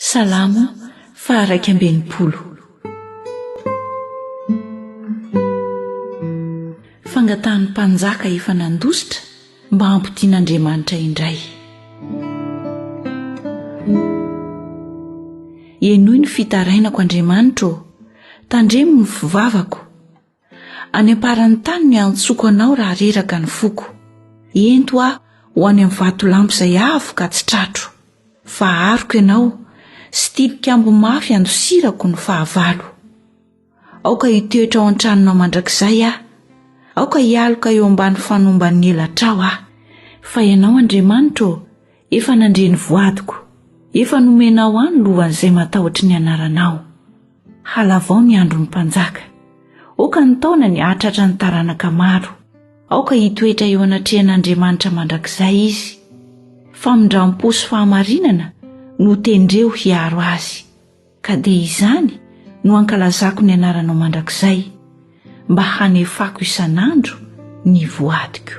Salamo faharaiky ambinipolo. Fangatahany mpanjaka efa nandositra mba hampitian'Andriamanitra indray. Enoy ny fitarainako Andriamanitra, tandremo ny fivavako. Any amparany tany ny antsoko anao raha reraka ny foko. Ento aho ho any amin'ny vatolampy izay avo ka tsy tratro. Fa aroko ianao, sy tilikambo mafy andosirako ny fahavalo. Aoka hitoetra ao an-tranonao mandrakizay aho, aoka hialoka eo ambany fanomban'ny elatrao aho. Fa ianao Andriamanitra, efa nandreny voadiko, efa nomenao any lovan'izay matahotra ny anaranao. Halavao ny andron'ny mpanjaka, oka ny taona ny atratra ny taranaka maro. Aoka hitoetra eo anatrehan'Andriamanitra mandrakizay izy. Famindram-po sy fahamarinana no tendreo hiaro azy. Ka dia izany no ankalazako ny anaranao mandrakizay, mba hanefako isan'andro ny voadiko.